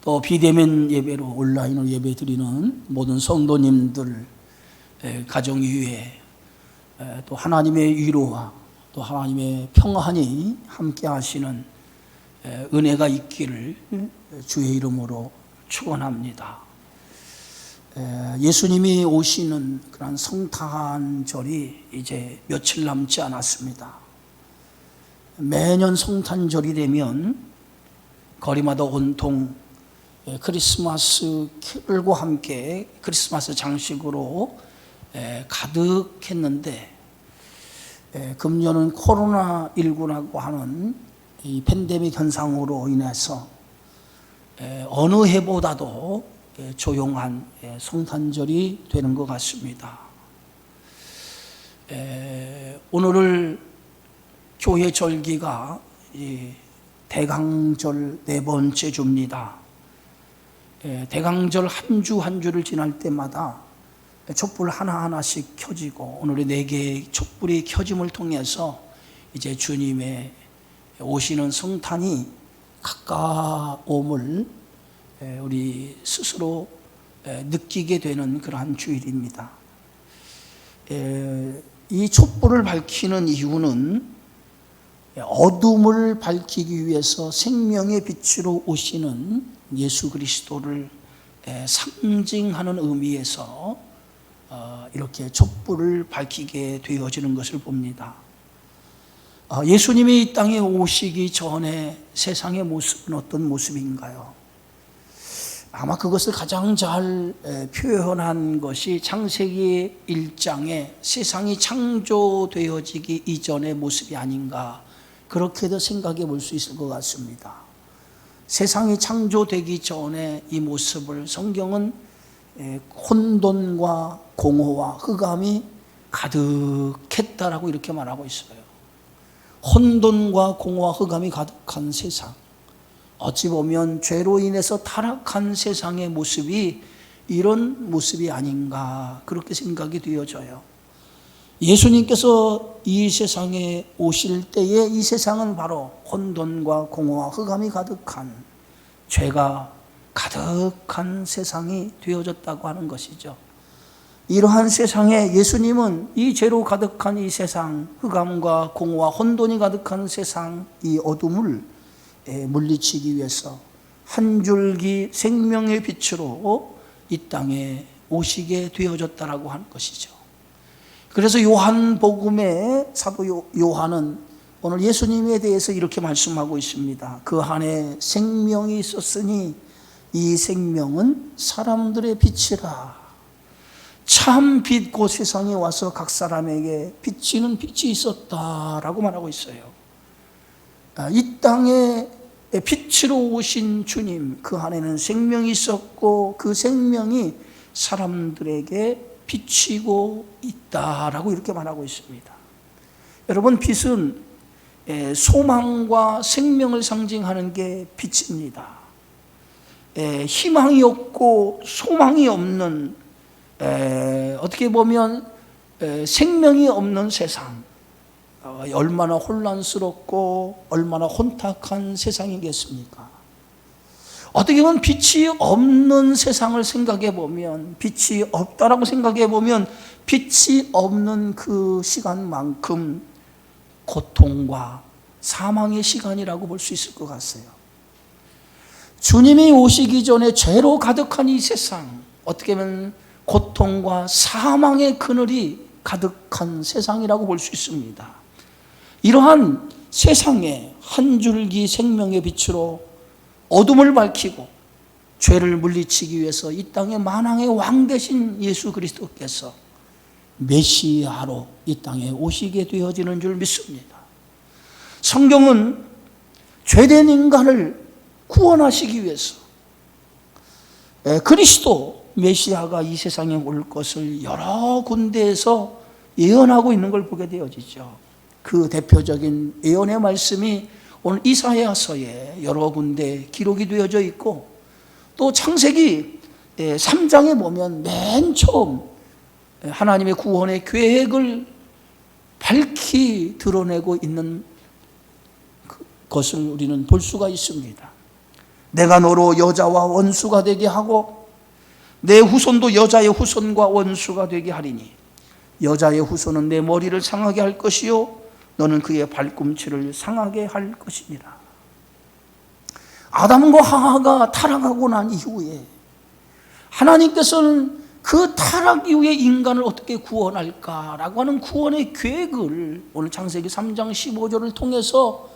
또 비대면 예배로 온라인으로 예배 드리는 모든 성도님들 가정 위에 또 하나님의 위로와 또 하나님의 평안이 함께 하시는 은혜가 있기를 주의 이름으로 축원합니다. 예수님이 오시는 그런 성탄절이 이제 며칠 남지 않았습니다. 매년 성탄절이 되면 거리마다 온통 크리스마스 캐롤과 함께 크리스마스 장식으로 가득했는데, 금년은 코로나19라고 하는 이 팬데믹 현상으로 인해서 어느 해보다도 조용한 성탄절이 되는 것 같습니다. 오늘을 교회 절기가 대강절 네 번째 주입니다. 대강절 한 주 한 주를 지날 때마다 촛불 하나하나씩 켜지고, 오늘의 4개의 촛불이 켜짐을 통해서 이제 주님의 오시는 성탄이 가까움을 우리 스스로 느끼게 되는 그러한 주일입니다. 이 촛불을 밝히는 이유는 어둠을 밝히기 위해서 생명의 빛으로 오시는 예수 그리스도를 상징하는 의미에서 이렇게 촛불을 밝히게 되어지는 것을 봅니다. 예수님이 이 땅에 오시기 전에 세상의 모습은 어떤 모습인가요? 아마 그것을 가장 잘 표현한 것이 창세기 1장에 세상이 창조되어지기 이전의 모습이 아닌가, 그렇게도 생각해 볼 수 있을 것 같습니다. 세상이 창조되기 전에 이 모습을 성경은 혼돈과 공허와 흑암이 가득했다라고 이렇게 말하고 있어요. 혼돈과 공허와 흑암이 가득한 세상, 어찌 보면 죄로 인해서 타락한 세상의 모습이 이런 모습이 아닌가, 그렇게 생각이 되어져요. 예수님께서 이 세상에 오실 때에 이 세상은 바로 혼돈과 공허와 흑암이 가득한, 죄가 가득한 세상이 되어졌다고 하는 것이죠. 이러한 세상에 예수님은 이 죄로 가득한 이 세상, 흑암과 공허와 혼돈이 가득한 세상, 이 어둠을 물리치기 위해서 한 줄기 생명의 빛으로 이 땅에 오시게 되어졌다라고 하는 것이죠. 그래서 요한복음의 사도 요한은 오늘 예수님에 대해서 이렇게 말씀하고 있습니다. 그 안에 생명이 있었으니 이 생명은 사람들의 빛이라. 참 빛, 그 세상에 와서 각 사람에게 비치는 빛이 있었다라고 말하고 있어요. 이 땅에 빛으로 오신 주님, 그 안에는 생명이 있었고 그 생명이 사람들에게 비치고 있다라고 이렇게 말하고 있습니다. 여러분, 빛은 소망과 생명을 상징하는 게 빛입니다. 희망이 없고 소망이 없는, 어떻게 보면 생명이 없는 세상, 얼마나 혼란스럽고 얼마나 혼탁한 세상이겠습니까? 어떻게 보면 빛이 없는 세상을 생각해 보면, 빛이 없다라고 생각해 보면 빛이 없는 그 시간만큼 고통과 사망의 시간이라고 볼 수 있을 것 같아요. 주님이 오시기 전에 죄로 가득한 이 세상, 어떻게 보면 고통과 사망의 그늘이 가득한 세상이라고 볼 수 있습니다. 이러한 세상에 한 줄기 생명의 빛으로 어둠을 밝히고 죄를 물리치기 위해서 이 땅에 만왕의 왕 되신 예수 그리스도께서 메시아로 이 땅에 오시게 되어지는 줄 믿습니다. 성경은 죄된 인간을 구원하시기 위해서 그리스도 메시아가 이 세상에 올 것을 여러 군데에서 예언하고 있는 걸 보게 되어지죠. 그 대표적인 예언의 말씀이 오늘 이사야서에 여러 군데 기록이 되어져 있고, 또 창세기 3장에 보면 맨 처음 하나님의 구원의 계획을 밝히 드러내고 있는 것을 우리는 볼 수가 있습니다. 내가 너로 여자와 원수가 되게 하고 내 후손도 여자의 후손과 원수가 되게 하리니 여자의 후손은 내 머리를 상하게 할 것이요 너는 그의 발꿈치를 상하게 할 것이니라. 아담과 하와가 타락하고 난 이후에 하나님께서는 그 타락 이후에 인간을 어떻게 구원할까라고 하는 구원의 계획을 오늘 창세기 3장 15절을 통해서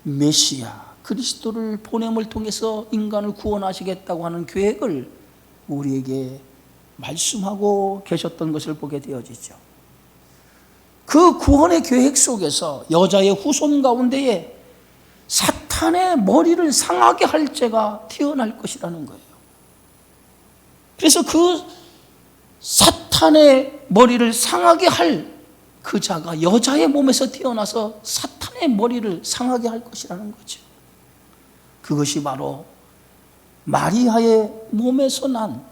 메시아 그리스도를 보냄을 통해서 인간을 구원하시겠다고 하는 계획을 우리에게 말씀하고 계셨던 것을 보게 되어지죠. 그 구원의 계획 속에서 여자의 후손 가운데에 사탄의 머리를 상하게 할 자가 태어날 것이라는 거예요. 그래서 그 사탄의 머리를 상하게 할 그 자가 여자의 몸에서 태어나서 사탄의 머리를 상하게 할 것이라는 거죠. 그것이 바로 마리아의 몸에서 난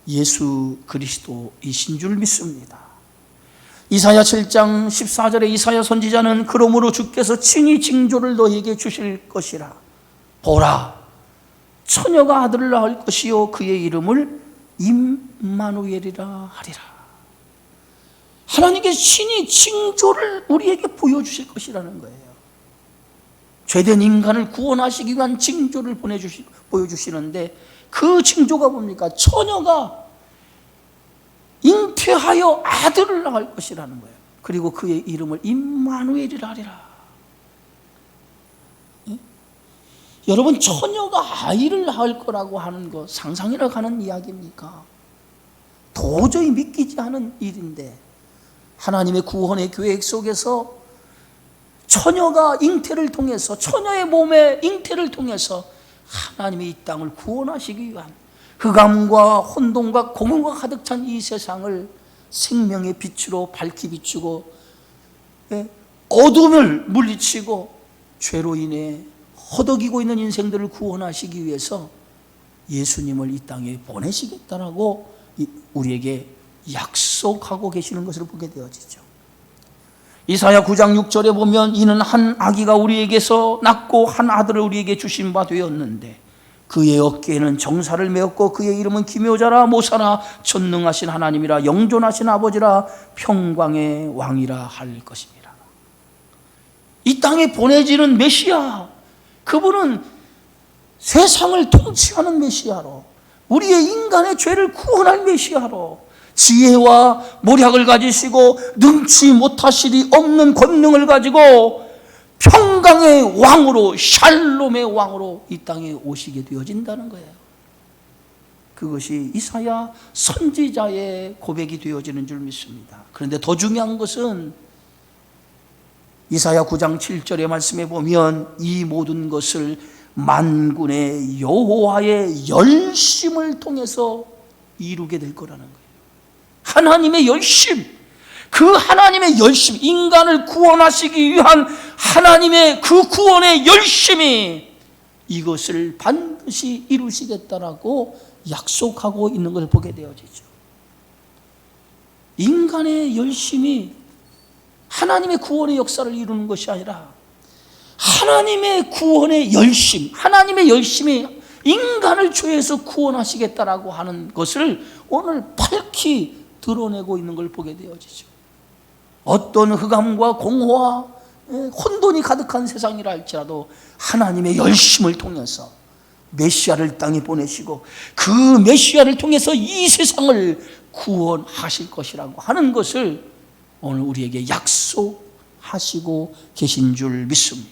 예수 그리스도이신 줄 믿습니다. 이사야 7장 14절에 이사야 선지자는 그러므로 주께서 친히 징조를 너에게 주실 것이라. 보라, 처녀가 아들을 낳을 것이요 그의 이름을 임마누엘이라 하리라. 하나님께서 친히 징조를 우리에게 보여주실 것이라는 거예요. 죄된 인간을 구원하시기 위한 징조를 보여주시는데 그 징조가 뭡니까? 처녀가 잉태하여 아들을 낳을 것이라는 거예요. 그리고 그의 이름을 임마누엘이라 하리라. 예? 여러분, 처녀가 아이를 낳을 거라고 하는 거 상상이라고 하는 이야기입니까? 도저히 믿기지 않은 일인데 하나님의 구원의 계획 속에서 처녀가 잉태를 통해서 처녀의 몸의 잉태를 통해서 하나님의 이 땅을 구원하시기 위한 흑암과 혼돈과 공허가 가득 찬 이 세상을 생명의 빛으로 밝히 비추고 어둠을 물리치고 죄로 인해 허덕이고 있는 인생들을 구원하시기 위해서 예수님을 이 땅에 보내시겠다라고 우리에게 약속하고 계시는 것을 보게 되어지죠. 이사야 9장 6절에 보면 이는 한 아기가 우리에게서 낳고 한 아들을 우리에게 주신 바 되었는데 그의 어깨에는 정사를 메었고 그의 이름은 기묘자라 모사라 전능하신 하나님이라 영존하신 아버지라 평강의 왕이라 할 것입니다. 이 땅에 보내지는 메시아, 그분은 세상을 통치하는 메시아로, 우리의 인간의 죄를 구원할 메시아로 지혜와 모략을 가지시고 능치 못하실 리 없는 권능을 가지고 평강의 왕으로, 샬롬의 왕으로 이 땅에 오시게 되어진다는 거예요. 그것이 이사야 선지자의 고백이 되어지는 줄 믿습니다. 그런데 더 중요한 것은 이사야 9장 7절의 말씀에 보면 이 모든 것을 만군의 여호와의 열심을 통해서 이루게 될 거라는 거예요. 하나님의 열심, 그 하나님의 열심, 인간을 구원하시기 위한 하나님의 그 구원의 열심이 이것을 반드시 이루시겠다라고 약속하고 있는 것을 보게 되어지죠. 인간의 열심이 하나님의 구원의 역사를 이루는 것이 아니라 하나님의 구원의 열심, 하나님의 열심이 인간을 죄에서 구원하시겠다라고 하는 것을 오늘 밝히 드러내고 있는 걸 보게 되어지죠. 어떤 흑암과 공허와 혼돈이 가득한 세상이라 할지라도 하나님의 열심을 통해서 메시아를 땅에 보내시고 그 메시아를 통해서 이 세상을 구원하실 것이라고 하는 것을 오늘 우리에게 약속하시고 계신 줄 믿습니다.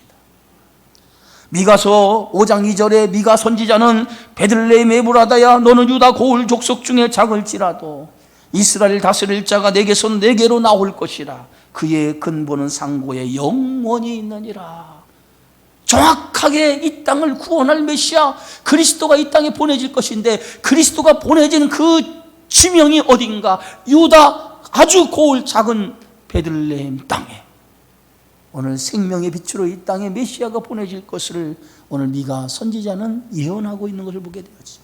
미가서 5장 2절에 미가 선지자는 베들레헴 에브라다야 너는 유다 고을 족속 중에 작을지라도 이스라엘 다스릴 자가 내게서 내게로 나올 것이라 그의 근본은 상고에 영원히 있느니라. 정확하게 이 땅을 구원할 메시아 그리스도가 이 땅에 보내질 것인데 그리스도가 보내진 그 지명이 어딘가? 유다 아주 고을 작은 베들레헴 땅에 오늘 생명의 빛으로 이 땅에 메시아가 보내질 것을 오늘 미가 선지자는 예언하고 있는 것을 보게 되었죠.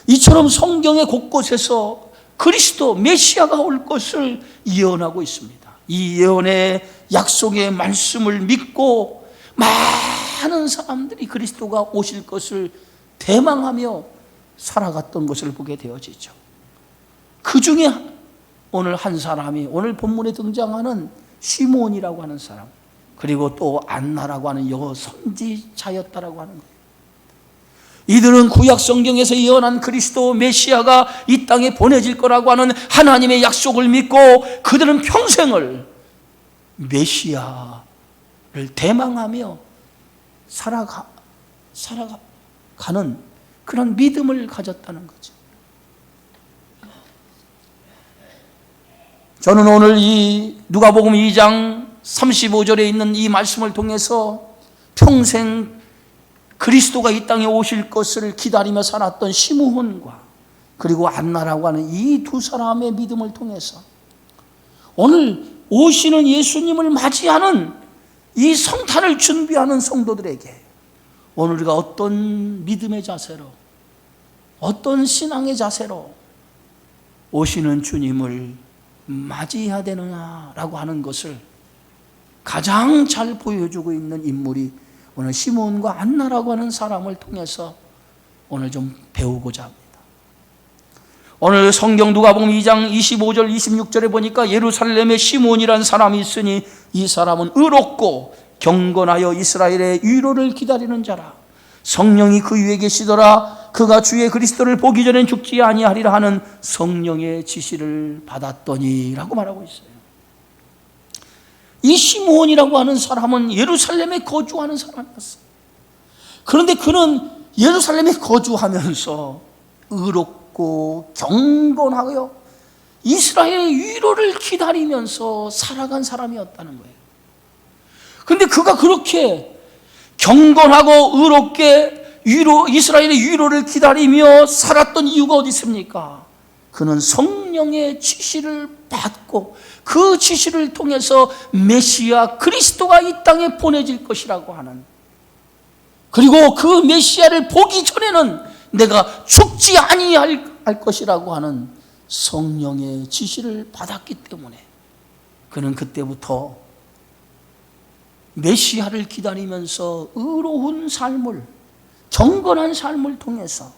이처럼 성경의 곳곳에서 그리스도 메시아가 올 것을 예언하고 있습니다. 이 예언의 약속의 말씀을 믿고 많은 사람들이 그리스도가 오실 것을 대망하며 살아갔던 것을 보게 되어지죠. 그 중에 오늘 한 사람이 오늘 본문에 등장하는 시몬이라고 하는 사람, 그리고 또 안나라고 하는 여호 선지자였다라고 하는 거예요. 이들은 구약 성경에서 예언한 그리스도 메시아가 이 땅에 보내질 거라고 하는 하나님의 약속을 믿고 그들은 평생을 메시아를 대망하며 살아가는 그런 믿음을 가졌다는 거죠. 저는 오늘 이 누가복음 2장 35절에 있는 이 말씀을 통해서 평생 그리스도가 이 땅에 오실 것을 기다리며 살았던 시므온과 그리고 안나라고 하는 이 두 사람의 믿음을 통해서 오늘 오시는 예수님을 맞이하는 이 성탄을 준비하는 성도들에게 오늘 우리가 어떤 믿음의 자세로, 어떤 신앙의 자세로 오시는 주님을 맞이해야 되느냐라고 하는 것을 가장 잘 보여주고 있는 인물이 오늘 시몬과 안나라고 하는 사람을 통해서 오늘 좀 배우고자 합니다. 오늘 성경 누가복음 2장 25절 26절에 보니까 예루살렘에 시몬이라는 사람이 있으니 이 사람은 의롭고 경건하여 이스라엘의 위로를 기다리는 자라. 성령이 그 위에 계시더라. 그가 주의 그리스도를 보기 전엔 죽지 아니하리라 하는 성령의 지시를 받았더니 라고 말하고 있어요. 이 시므온이라고 하는 사람은 예루살렘에 거주하는 사람이었어요. 그런데 그는 예루살렘에 거주하면서 의롭고 경건하여 이스라엘의 위로를 기다리면서 살아간 사람이었다는 거예요. 그런데 그가 그렇게 경건하고 의롭게 이스라엘의 위로를 기다리며 살았던 이유가 어디 있습니까? 그는 성령의 지시를 받고 그 지시를 통해서 메시아 그리스도가 이 땅에 보내질 것이라고 하는, 그리고 그 메시아를 보기 전에는 내가 죽지 아니할 것이라고 하는 성령의 지시를 받았기 때문에 그는 그때부터 메시아를 기다리면서 의로운 삶을, 경건한 삶을 통해서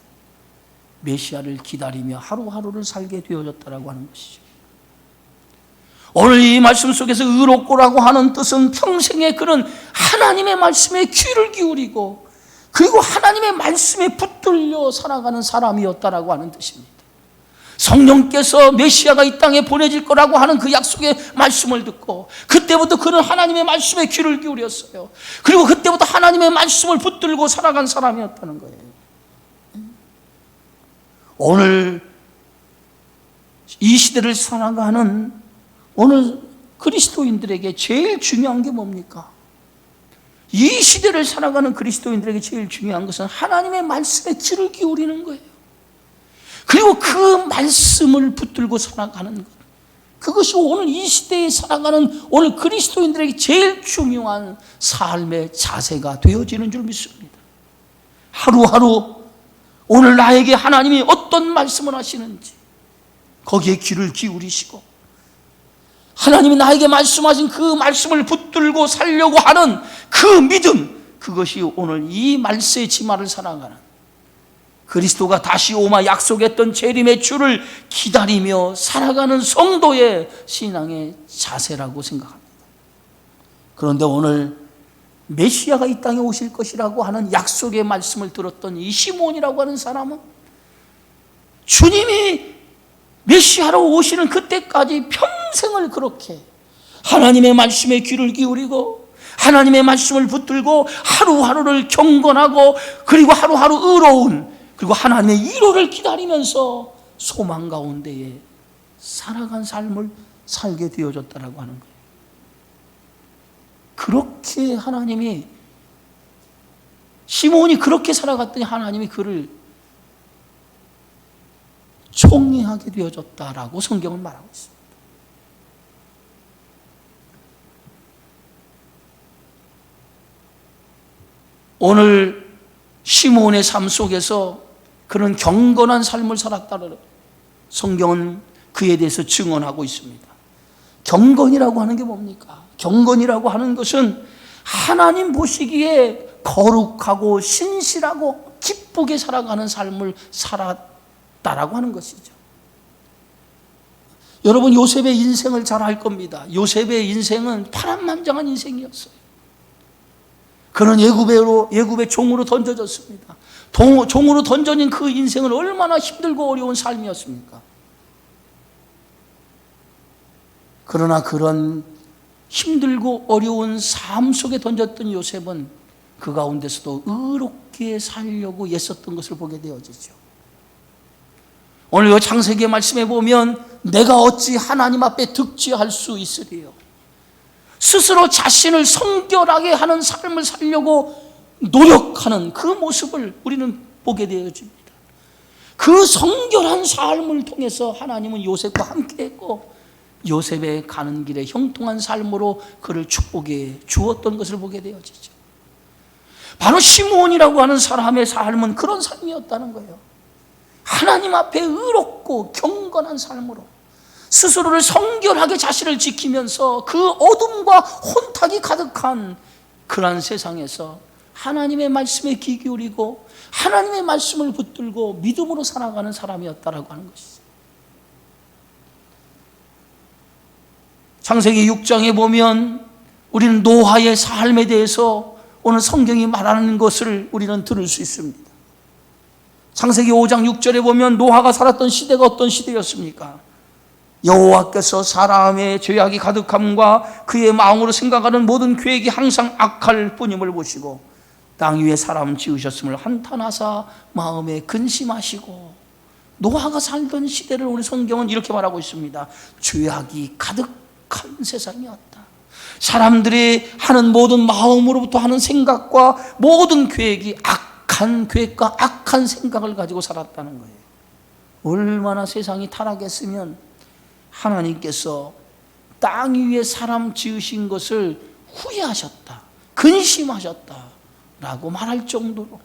메시아를 기다리며 하루하루를 살게 되어졌다라고 하는 것이죠. 오늘 이 말씀 속에서 의롭고라고 하는 뜻은 평생에 그는 하나님의 말씀에 귀를 기울이고 그리고 하나님의 말씀에 붙들려 살아가는 사람이었다라고 하는 뜻입니다. 성령께서 메시아가 이 땅에 보내질 거라고 하는 그 약속의 말씀을 듣고 그때부터 그는 하나님의 말씀에 귀를 기울였어요. 그리고 그때부터 하나님의 말씀을 붙들고 살아간 사람이었다는 거예요. 오늘 이 시대를 살아가는 오늘 그리스도인들에게 제일 중요한 게 뭡니까? 이 시대를 살아가는 그리스도인들에게 제일 중요한 것은 하나님의 말씀에 귀를 기울이는 거예요. 그리고 그 말씀을 붙들고 살아가는 것, 그것이 오늘 이 시대에 살아가는 오늘 그리스도인들에게 제일 중요한 삶의 자세가 되어지는 줄 믿습니다. 하루하루 오늘 나에게 하나님이 어떤 말씀을 하시는지 거기에 귀를 기울이시고 하나님이 나에게 말씀하신 그 말씀을 붙들고 살려고 하는 그 믿음, 그것이 오늘 이 말세의 지마를 살아가는 그리스도가 다시 오마 약속했던 재림의 주를 기다리며 살아가는 성도의 신앙의 자세라고 생각합니다. 그런데 오늘 메시아가 이 땅에 오실 것이라고 하는 약속의 말씀을 들었던 이 시몬이라고 하는 사람은 주님이 메시아로 오시는 그때까지 평생을 그렇게 하나님의 말씀에 귀를 기울이고 하나님의 말씀을 붙들고 하루하루를 경건하고 그리고 하루하루 의로운 그리고 하나님의 위로를 기다리면서 소망 가운데에 살아간 삶을 살게 되어졌다라고 하는 거예요. 그렇게 하나님이 시몬이 그렇게 살아갔더니 하나님이 그를 총리하게 되어졌다라고 성경은 말하고 있습니다. 오늘 시몬의 삶 속에서 그런 경건한 삶을 살았다는 성경은 그에 대해서 증언하고 있습니다. 경건이라고 하는 게 뭡니까? 경건이라고 하는 것은 하나님 보시기에 거룩하고 신실하고 기쁘게 살아가는 삶을 살았다라고 하는 것이죠. 여러분, 요셉의 인생을 잘 알 겁니다. 요셉의 인생은 파란만장한 인생이었어요. 그는 애굽의 종으로 던져졌습니다. 종으로 던져진 그 인생은 얼마나 힘들고 어려운 삶이었습니까? 그러나 그런 힘들고 어려운 삶 속에 던졌던 요셉은 그 가운데서도 의롭게 살려고 애썼던 것을 보게 되어지죠. 오늘 이 창세기의 말씀에 보면 내가 어찌 하나님 앞에 득지할 수 있으리요. 스스로 자신을 성결하게 하는 삶을 살려고 노력하는 그 모습을 우리는 보게 되어집니다. 그 성결한 삶을 통해서 하나님은 요셉과 함께했고 요셉의 가는 길에 형통한 삶으로 그를 축복해 주었던 것을 보게 되어지죠. 바로 시므온이라고 하는 사람의 삶은 그런 삶이었다는 거예요. 하나님 앞에 의롭고 경건한 삶으로 스스로를 성결하게 자신을 지키면서 그 어둠과 혼탁이 가득한 그러한 세상에서 하나님의 말씀에 귀 기울이고 하나님의 말씀을 붙들고 믿음으로 살아가는 사람이었다라고 하는 것이죠. 창세기 6장에 보면 우리는 노아의 삶에 대해서 오늘 성경이 말하는 것을 우리는 들을 수 있습니다. 창세기 5장 6절에 보면 노아가 살았던 시대가 어떤 시대였습니까? 여호와께서 사람의 죄악이 가득함과 그의 마음으로 생각하는 모든 계획이 항상 악할 뿐임을 보시고 땅 위에 사람 지으셨음을 한탄하사 마음에 근심하시고, 노아가 살던 시대를 우리 성경은 이렇게 말하고 있습니다. 죄악이 가득한 세상이었다. 사람들이 하는 모든 마음으로부터 하는 생각과 모든 계획이 악한 계획과 악한 생각을 가지고 살았다는 거예요. 얼마나 세상이 타락했으면 하나님께서 땅 위에 사람 지으신 것을 후회하셨다, 근심하셨다라고 말할 정도로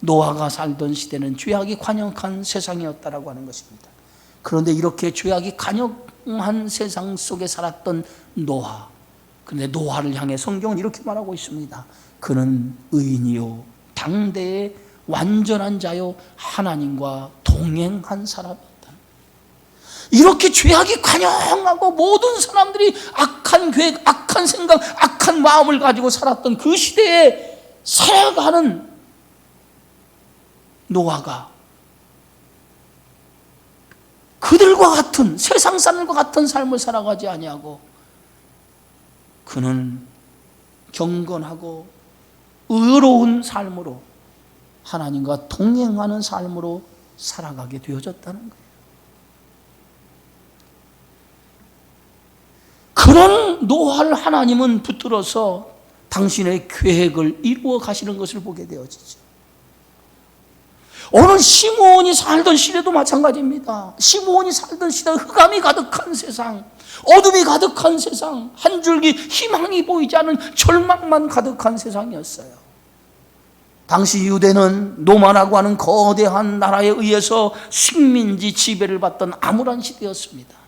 노아가 살던 시대는 죄악이 관영한 세상이었다라고 하는 것입니다. 그런데 이렇게 죄악이 관영한 세상 속에 살았던 노아, 그런데 노아를 향해 성경은 이렇게 말하고 있습니다. 그는 의인이요 당대의 완전한 자요 하나님과 동행한 사람이었다. 이렇게 죄악이 관영하고 모든 사람들이 악한 계획, 악한 생각, 악한 마음을 가지고 살았던 그 시대에 살아가는 노아가 그들과 같은, 세상 사람과 같은 삶을 살아가지 아니하고 그는 경건하고 의로운 삶으로 하나님과 동행하는 삶으로 살아가게 되어졌다는 거예요. 그런 노아를 하나님은 붙들어서 당신의 계획을 이루어 가시는 것을 보게 되어지죠. 오늘 시므온이 살던 시대도 마찬가지입니다. 시므온이 살던 시대는 흑암이 가득한 세상, 어둠이 가득한 세상, 한 줄기 희망이 보이지 않는 절망만 가득한 세상이었어요. 당시 유대는 노마라고 하는 거대한 나라에 의해서 식민지 지배를 받던 암울한 시대였습니다.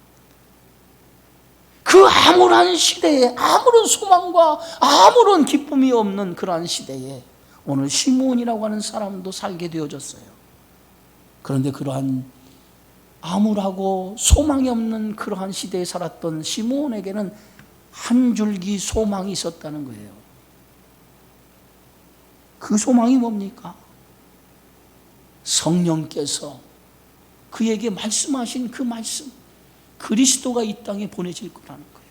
그 암울한 시대에 아무런 소망과 아무런 기쁨이 없는 그러한 시대에 오늘 시므온이라고 하는 사람도 살게 되어졌어요. 그런데 그러한 암울하고 소망이 없는 그러한 시대에 살았던 시므온에게는 한 줄기 소망이 있었다는 거예요. 그 소망이 뭡니까? 성령께서 그에게 말씀하신 그 말씀, 그리스도가 이 땅에 보내질 거라는 거예요.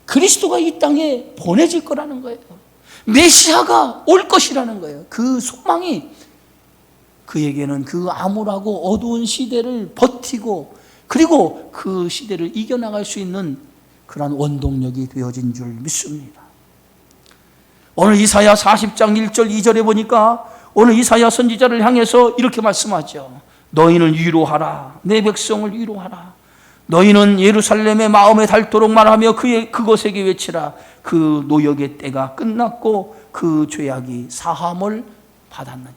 그리스도가 이 땅에 보내질 거라는 거예요. 메시아가 올 것이라는 거예요. 그 소망이 그에게는 그 암울하고 어두운 시대를 버티고 그리고 그 시대를 이겨나갈 수 있는 그런 원동력이 되어진 줄 믿습니다. 오늘 이사야 40장 1절 2절에 보니까 오늘 이사야 선지자를 향해서 이렇게 말씀하죠. 너희는 위로하라, 내 백성을 위로하라. 너희는 예루살렘의 마음에 닳도록 말하며 그곳에게 외치라. 그 노역의 때가 끝났고 그 죄악이 사함을 받았느니라.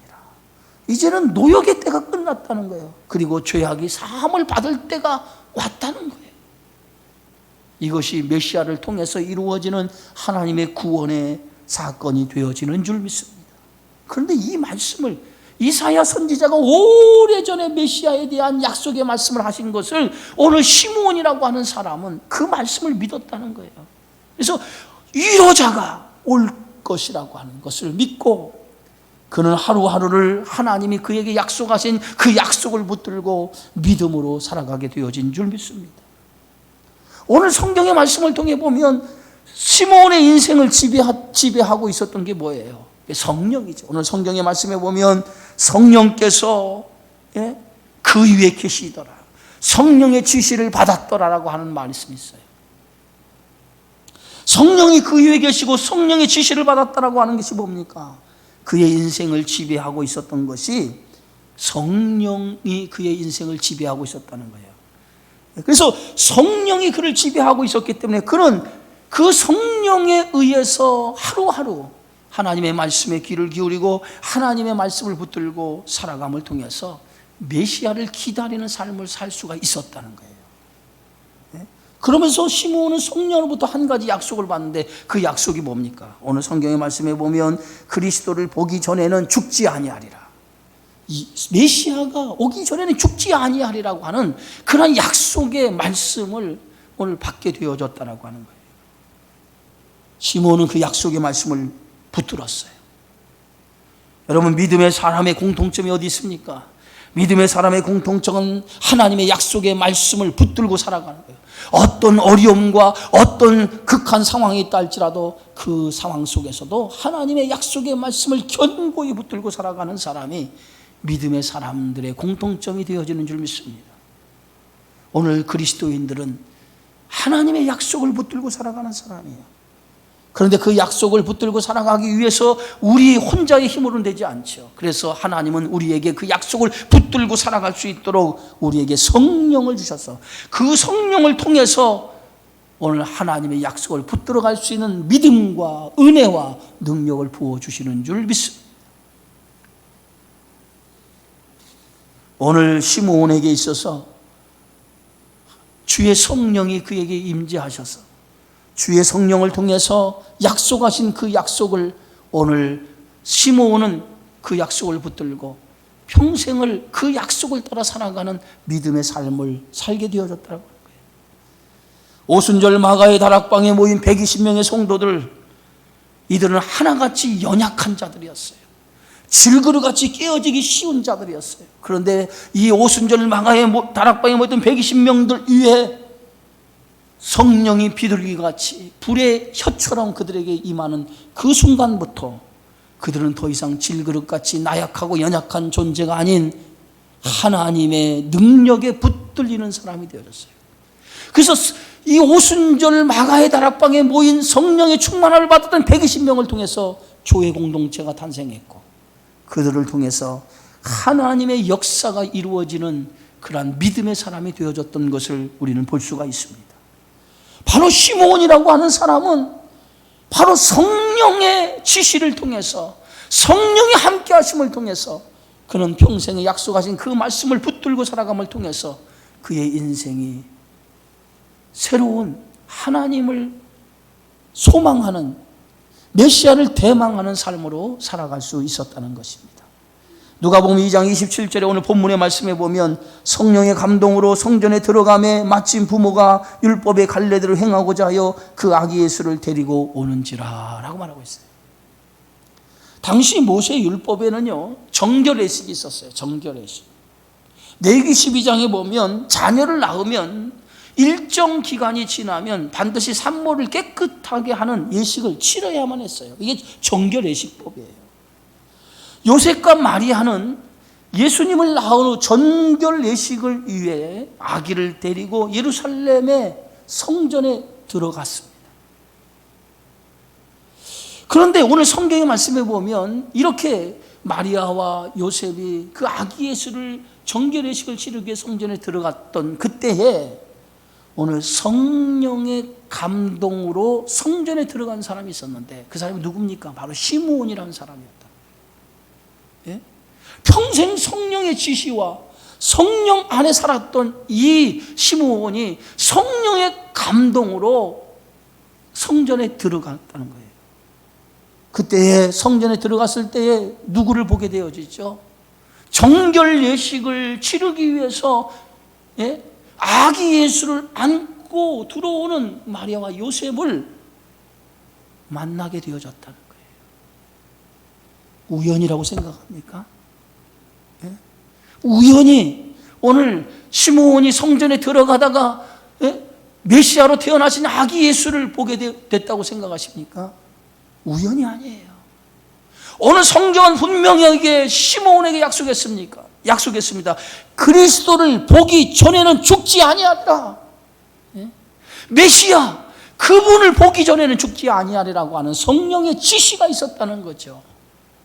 이제는 노역의 때가 끝났다는 거예요. 그리고 죄악이 사함을 받을 때가 왔다는 거예요. 이것이 메시아를 통해서 이루어지는 하나님의 구원의 사건이 되어지는 줄 믿습니다. 그런데 이 말씀을 이사야 선지자가 오래전에 메시아에 대한 약속의 말씀을 하신 것을 오늘 시므온이라고 하는 사람은 그 말씀을 믿었다는 거예요. 그래서 위로자가 올 것이라고 하는 것을 믿고 그는 하루하루를 하나님이 그에게 약속하신 그 약속을 붙들고 믿음으로 살아가게 되어진 줄 믿습니다. 오늘 성경의 말씀을 통해 보면 시므온의 인생을 지배하고 있었던 게 뭐예요? 성령이죠. 오늘 성경의 말씀에 보면 성령께서 그 위에 계시더라, 성령의 지시를 받았더라라고 하는 말씀이 있어요. 성령이 그 위에 계시고 성령의 지시를 받았다라고 하는 것이 뭡니까? 그의 인생을 지배하고 있었던 것이 성령이 그의 인생을 지배하고 있었다는 거예요. 그래서 성령이 그를 지배하고 있었기 때문에 그는 그 성령에 의해서 하루하루 하나님의 말씀에 귀를 기울이고 하나님의 말씀을 붙들고 살아감을 통해서 메시아를 기다리는 삶을 살 수가 있었다는 거예요. 그러면서 시므온은 성령으로부터 한 가지 약속을 받는데 그 약속이 뭡니까? 오늘 성경의 말씀에 보면 그리스도를 보기 전에는 죽지 아니하리라. 이 메시아가 오기 전에는 죽지 아니하리라고 하는 그런 약속의 말씀을 오늘 받게 되어졌다라고 하는 거예요. 시므온은 그 약속의 말씀을 붙들었어요. 여러분, 믿음의 사람의 공통점이 어디 있습니까? 믿음의 사람의 공통점은 하나님의 약속의 말씀을 붙들고 살아가는 거예요. 어떤 어려움과 어떤 극한 상황이 있다 할지라도 그 상황 속에서도 하나님의 약속의 말씀을 견고히 붙들고 살아가는 사람이 믿음의 사람들의 공통점이 되어지는 줄 믿습니다. 오늘 그리스도인들은 하나님의 약속을 붙들고 살아가는 사람이에요. 그런데 그 약속을 붙들고 살아가기 위해서 우리 혼자의 힘으로는 되지 않죠. 그래서 하나님은 우리에게 그 약속을 붙들고 살아갈 수 있도록 우리에게 성령을 주셔서 그 성령을 통해서 오늘 하나님의 약속을 붙들어갈 수 있는 믿음과 은혜와 능력을 부어주시는 줄 믿습니다. 오늘 시므온에게 있어서 주의 성령이 그에게 임재하셔서 주의 성령을 통해서 약속하신 그 약속을 오늘 시므온은 그 약속을 붙들고 평생을 그 약속을 따라 살아가는 믿음의 삶을 살게 되어졌다고 하는 거예요. 오순절 마가의 다락방에 모인 120명의 성도들, 이들은 하나같이 연약한 자들이었어요. 질그릇같이 깨어지기 쉬운 자들이었어요. 그런데 이 오순절 마가의 다락방에 모였던 120명들 위에 성령이 비둘기같이 불의 혀처럼 그들에게 임하는 그 순간부터 그들은 더 이상 질그릇같이 나약하고 연약한 존재가 아닌 하나님의 능력에 붙들리는 사람이 되어졌어요. 그래서 이 오순절 마가의 다락방에 모인 성령의 충만함을 받았던 120명을 통해서 교회 공동체가 탄생했고 그들을 통해서 하나님의 역사가 이루어지는 그러한 믿음의 사람이 되어졌던 것을 우리는 볼 수가 있습니다. 바로 시므온이라고 하는 사람은 바로 성령의 지시를 통해서 성령의 함께 하심을 통해서 그는 평생에 약속하신 그 말씀을 붙들고 살아감을 통해서 그의 인생이 새로운 하나님을 소망하는 메시아를 대망하는 삶으로 살아갈 수 있었다는 것입니다. 누가복음 2장 27절에 오늘 본문의 말씀에 보면 성령의 감동으로 성전에 들어가매 마침 부모가 율법의 갈례들을 행하고자 하여 그 아기 예수를 데리고 오는지라 라고 말하고 있어요. 당시 모세 율법에는요 정결례식이 있었어요. 정결례식. 레위기 12장에 보면 자녀를 낳으면 일정 기간이 지나면 반드시 산모를 깨끗하게 하는 예식을 치러야만 했어요. 이게 정결례식법이에요. 요셉과 마리아는 예수님을 낳은 후 전결 예식을 위해 아기를 데리고 예루살렘의 성전에 들어갔습니다. 그런데 오늘 성경의 말씀에 보면 이렇게 마리아와 요셉이 그 아기 예수를 정결 예식을 치르기 위해 성전에 들어갔던 그때에 오늘 성령의 감동으로 성전에 들어간 사람이 있었는데 그 사람이 누굽니까? 바로 시므온이라는 사람이었다. 예? 평생 성령의 지시와 성령 안에 살았던 이 시므온이 성령의 감동으로 성전에 들어갔다는 거예요. 그때에 성전에 들어갔을 때에 누구를 보게 되어지죠? 정결 예식을 치르기 위해서 아기 예수를 안고 들어오는 마리아와 요셉을 만나게 되어졌다는 거예요. 우연이라고 생각합니까? 우연히 오늘 시므온이 성전에 들어가다가 메시아로 태어나신 아기 예수를 보게 됐다고 생각하십니까? 우연이 아니에요. 오늘 성경은 분명하게 시므온에게 약속했습니다. 그리스도를 보기 전에는 죽지 아니하리라. 메시아 그분을 보기 전에는 죽지 아니하리라고 하는 성령의 지시가 있었다는 거죠.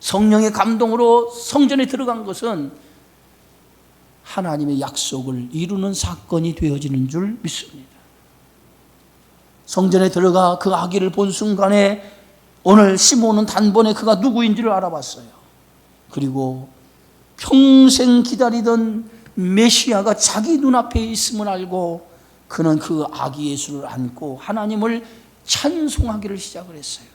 성령의 감동으로 성전에 들어간 것은 하나님의 약속을 이루는 사건이 되어지는 줄 믿습니다. 성전에 들어가 그 아기를 본 순간에 오늘 시므온은 단번에 그가 누구인지를 알아봤어요. 그리고 평생 기다리던 메시아가 자기 눈앞에 있음을 알고 그는 그 아기 예수를 안고 하나님을 찬송하기를 시작을 했어요.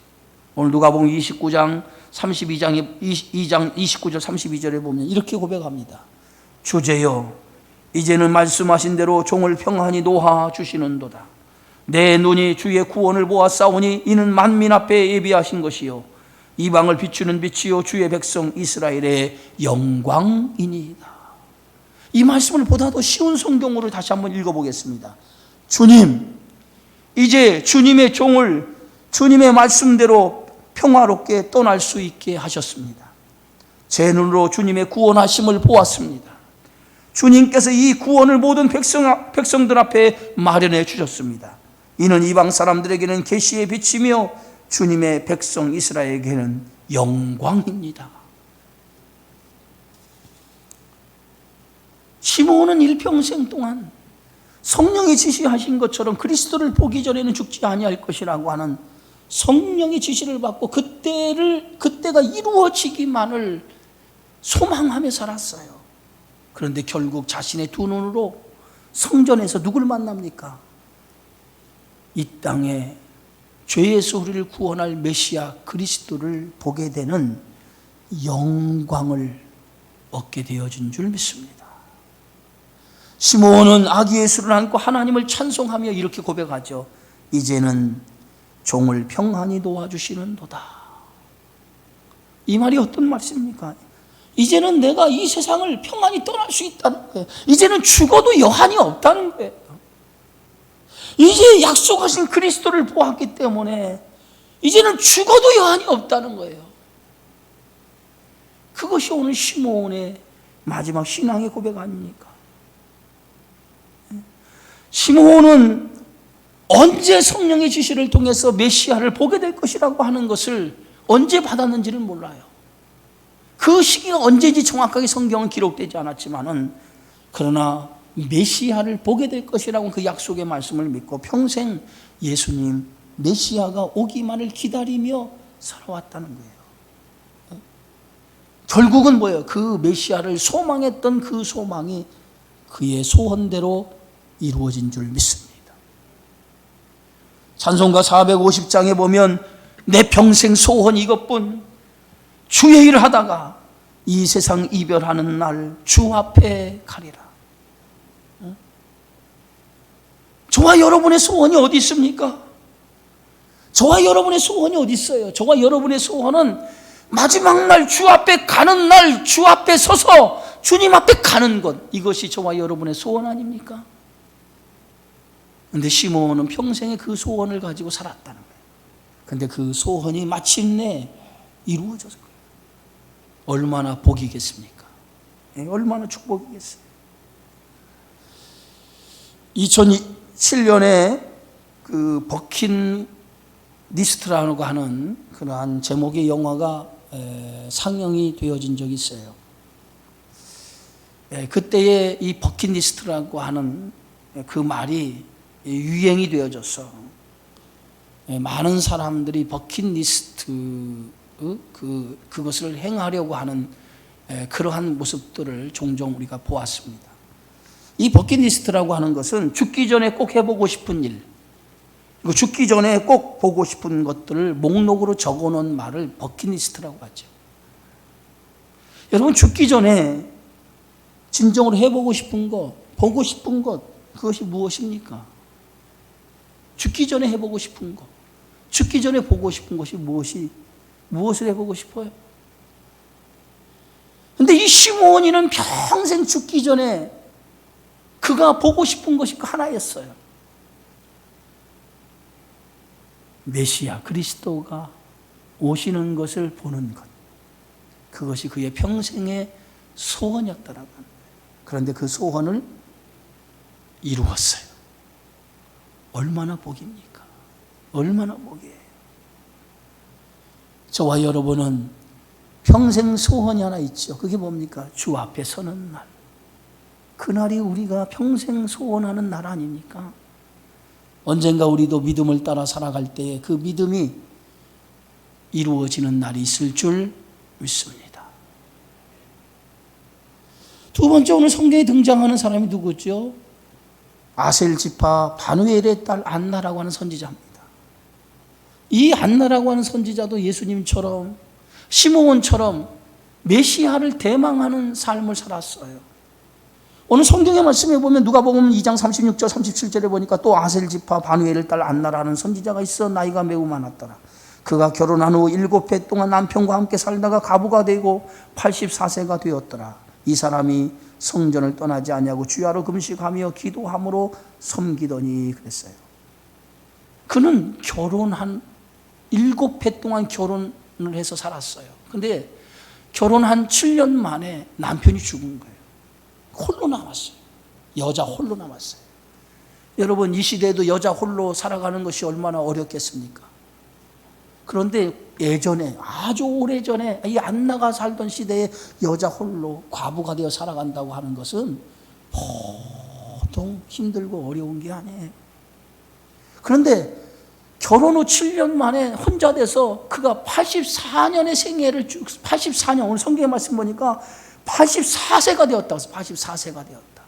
오늘 누가복음 29장 29절 32절에 보면 이렇게 고백합니다. 주제여 이제는 말씀하신 대로 종을 평안히 놓아 주시는도다. 내 눈이 주의 구원을 보았사오니 이는 만민 앞에 예비하신 것이요 이방을 비추는 빛이요 주의 백성 이스라엘의 영광이니이다. 이 말씀을 보다 더 쉬운 성경으로 다시 한번 읽어보겠습니다. 주님, 이제 주님의 종을 주님의 말씀대로 평화롭게 떠날 수 있게 하셨습니다. 제 눈으로 주님의 구원하심을 보았습니다. 주님께서 이 구원을 모든 백성들 앞에 마련해 주셨습니다. 이는 이방 사람들에게는 계시의 빛이며 주님의 백성 이스라엘에게는 영광입니다. 시므온은 일평생 동안 성령이 지시하신 것처럼 그리스도를 보기 전에는 죽지 아니할 것이라고 하는 성령의 지시를 받고 그때가 이루어지기만을 소망하며 살았어요. 그런데 결국 자신의 두 눈으로 성전에서 누굴 만납니까? 이 땅에 죄에서 우리를 구원할 메시아 그리스도를 보게 되는 영광을 얻게 되어진 줄 믿습니다. 시므온은 아기 예수를 안고 하나님을 찬송하며 이렇게 고백하죠. 이제는 종을 평안히 도와주시는도다. 이 말이 어떤 말씀입니까? 이제는 내가 이 세상을 평안히 떠날 수 있다는 거예요. 이제는 죽어도 여한이 없다는 거예요. 이제 약속하신 그리스도를 보았기 때문에 이제는 죽어도 여한이 없다는 거예요. 그것이 오늘 시므온의 마지막 신앙의 고백 아닙니까? 시므온은 언제 성령의 지시를 통해서 메시아를 보게 될 것이라고 하는 것을 언제 받았는지를 몰라요. 그 시기가 언제인지 정확하게 성경은 기록되지 않았지만은 그러나 메시아를 보게 될 것이라고 그 약속의 말씀을 믿고 평생 예수님 메시아가 오기만을 기다리며 살아왔다는 거예요. 결국은 뭐예요? 그 메시아를 소망했던 그 소망이 그의 소원대로 이루어진 줄 믿습니다. 찬송가 450장에 보면 내 평생 소원 이것뿐 주의 일을 하다가 이 세상 이별하는 날 주 앞에 가리라. 저와 여러분의 소원이 어디 있습니까? 저와 여러분의 소원이 어디 있어요? 저와 여러분의 소원은 마지막 날 주 앞에 가는 날 주 앞에 서서 주님 앞에 가는 것, 이것이 저와 여러분의 소원 아닙니까? 그런데 시므온은 평생에 그 소원을 가지고 살았다는 거예요. 그런데 그 소원이 마침내 이루어졌어요. 얼마나 복이겠습니까? 얼마나 축복이겠어요. 2007년에 그 버킷리스트라고 하는 그러한 제목의 영화가 상영이 되어진 적이 있어요. 그때의 이 버킷리스트라고 하는 그 말이 유행이 되어져서 많은 사람들이 버킷리스트 그것을 행하려고 하는 그러한 모습들을 종종 우리가 보았습니다. 이 버킷리스트라고 하는 것은 죽기 전에 꼭 해보고 싶은 일, 그리고 죽기 전에 꼭 보고 싶은 것들을 목록으로 적어놓은 말을 버킷리스트라고 하죠. 여러분, 죽기 전에 진정으로 해보고 싶은 것, 보고 싶은 것, 그것이 무엇입니까? 죽기 전에 해보고 싶은 것, 죽기 전에 보고 싶은 것이 무엇을 해보고 싶어요? 근데 이 시므온이는 평생 죽기 전에 그가 보고 싶은 것이 그 하나였어요. 메시아 그리스도가 오시는 것을 보는 것. 그것이 그의 평생의 소원이었다라고 합니다. 그런데 그 소원을 이루었어요. 얼마나 복입니까? 얼마나 복이에요. 저와 여러분은 평생 소원이 하나 있죠. 그게 뭡니까? 주 앞에 서는 날. 그날이 우리가 평생 소원하는 날 아닙니까? 언젠가 우리도 믿음을 따라 살아갈 때에 그 믿음이 이루어지는 날이 있을 줄 믿습니다. 두 번째, 오늘 성경에 등장하는 사람이 누구죠? 아셀 지파 바누엘의 딸 안나라고 하는 선지자입니다. 이 안나라고 하는 선지자도 예수님처럼 시므온처럼 메시아를 대망하는 삶을 살았어요. 오늘 성경의 말씀에 보면 누가복음 2장 36절 37절에 보니까 또 아셀 지파 바누엘의 딸 안나라는 선지자가 있어 나이가 매우 많았더라. 그가 결혼한 후 7해 동안 남편과 함께 살다가 과부가 되고 84세가 되었더라. 이 사람이 성전을 떠나지 아니하고 주야로 금식하며 기도함으로 섬기더니 그랬어요. 그는 결혼한 7해 동안 결혼을 해서 살았어요. 근데 결혼한 7년 만에 남편이 죽은 거예요. 홀로 남았어요. 여자 홀로 남았어요. 여러분, 이 시대에도 여자 홀로 살아가는 것이 얼마나 어렵겠습니까? 그런데 예전에, 아주 오래전에 이 안나가 살던 시대에 여자 홀로 과부가 되어 살아간다고 하는 것은 보통 힘들고 어려운 게 아니에요. 그런데 결혼 후 7년 만에 혼자 돼서 그가 84년의 생애를 84년, 오늘 성경의 말씀 보니까 84세가 되었다고 해서 84세가 되었다.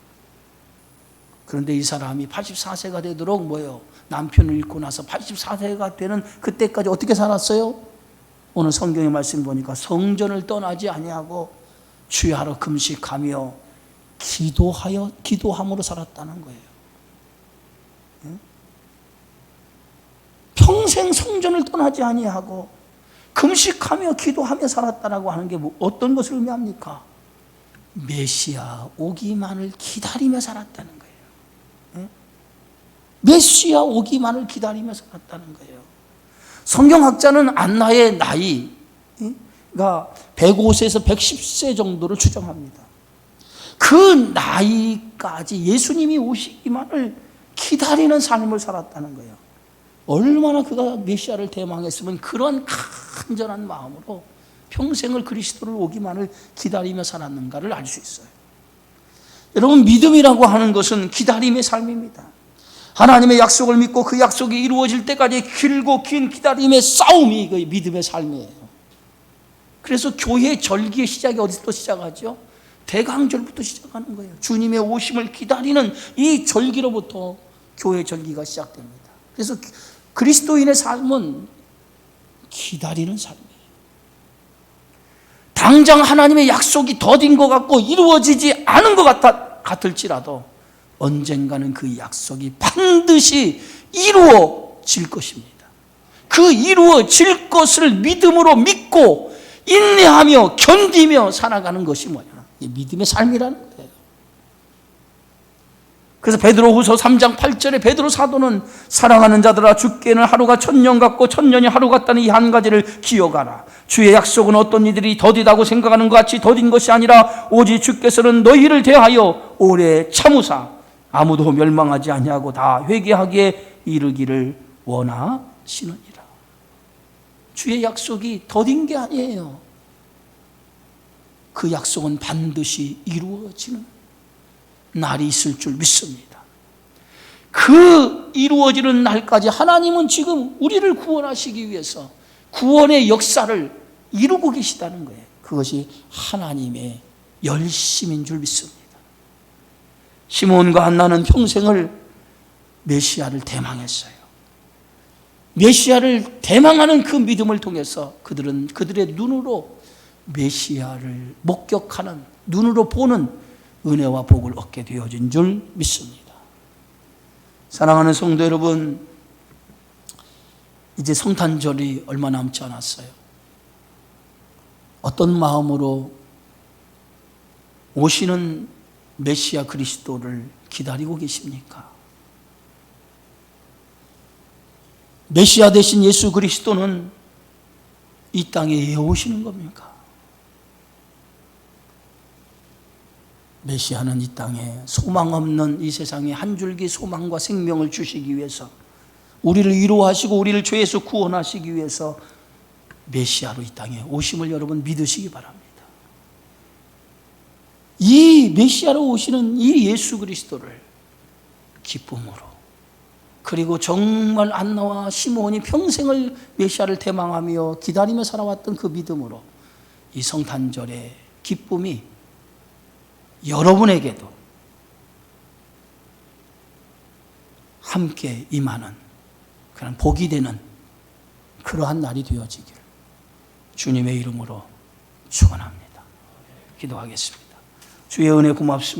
그런데 이 사람이 84세가 되도록 뭐예요? 남편을 잃고 나서 84세가 되는 그때까지 어떻게 살았어요? 오늘 성경의 말씀 보니까 성전을 떠나지 아니하고 주야로 금식하며 기도함으로 살았다는 거예요. 평생 성전을 떠나지 아니하고 금식하며 기도하며 살았다라고 하는 게 어떤 것을 의미합니까? 메시아 오기만을 기다리며 살았다는 거예요. 메시아 오기만을 기다리며 살았다는 거예요. 성경학자는 안나의 나이가 105세에서 110세 정도를 추정합니다. 그 나이까지 예수님이 오시기만을 기다리는 삶을 살았다는 거예요. 얼마나 그가 메시아를 대망했으면 그런 간절한 마음으로 평생을 그리스도를 오기만을 기다리며 살았는가를 알 수 있어요. 여러분, 믿음이라고 하는 것은 기다림의 삶입니다. 하나님의 약속을 믿고 그 약속이 이루어질 때까지 길고 긴 기다림의 싸움이 그 믿음의 삶이에요. 그래서 교회 절기의 시작이 어디서 시작하죠? 대강절부터 시작하는 거예요. 주님의 오심을 기다리는 이 절기로부터 교회 절기가 시작됩니다. 그래서 그리스도인의 삶은 기다리는 삶이에요. 당장 하나님의 약속이 더딘 것 같고 이루어지지 않은 것 같을지라도 언젠가는 그 약속이 반드시 이루어질 것입니다. 그 이루어질 것을 믿음으로 믿고 인내하며 견디며 살아가는 것이 뭐냐? 믿음의 삶이라는 거예요. 그래서 베드로후서 3장 8절에 베드로 사도는 사랑하는 자들아 주께는 하루가 1000년 같고 1000년이 하루 같다는 이 한 가지를 기억하라. 주의 약속은 어떤 이들이 더디다고 생각하는 것 같이 더딘 것이 아니라 오직 주께서는 너희를 대하여 오래 참으사 아무도 멸망하지 아니하고 다 회개하기에 이르기를 원하시느니라. 주의 약속이 더딘 게 아니에요. 그 약속은 반드시 이루어지는 날이 있을 줄 믿습니다. 그 이루어지는 날까지 하나님은 지금 우리를 구원하시기 위해서 구원의 역사를 이루고 계시다는 거예요. 그것이 하나님의 열심인 줄 믿습니다. 시므온과 안나는 평생을 메시아를 대망했어요. 메시아를 대망하는 그 믿음을 통해서 그들은 그들의 눈으로 메시아를 목격하는, 눈으로 보는 은혜와 복을 얻게 되어진 줄 믿습니다. 사랑하는 성도 여러분, 이제 성탄절이 얼마 남지 않았어요. 어떤 마음으로 오시는 메시아 그리스도를 기다리고 계십니까? 메시아 되신 예수 그리스도는 이 땅에 왜 오시는 겁니까? 메시아는 이 땅에 소망 없는 이 세상에 한 줄기 소망과 생명을 주시기 위해서, 우리를 위로하시고 우리를 죄에서 구원하시기 위해서 메시아로 이 땅에 오심을 여러분 믿으시기 바랍니다. 이 메시아로 오시는 이 예수 그리스도를 기쁨으로, 그리고 정말 안나와 시므온이 평생을 메시아를 대망하며 기다리며 살아왔던 그 믿음으로 이 성탄절의 기쁨이 여러분에게도 함께 임하는 그런 복이 되는 그러한 날이 되어지길 주님의 이름으로 축원합니다. 기도하겠습니다. 주의 은혜 고맙습니다.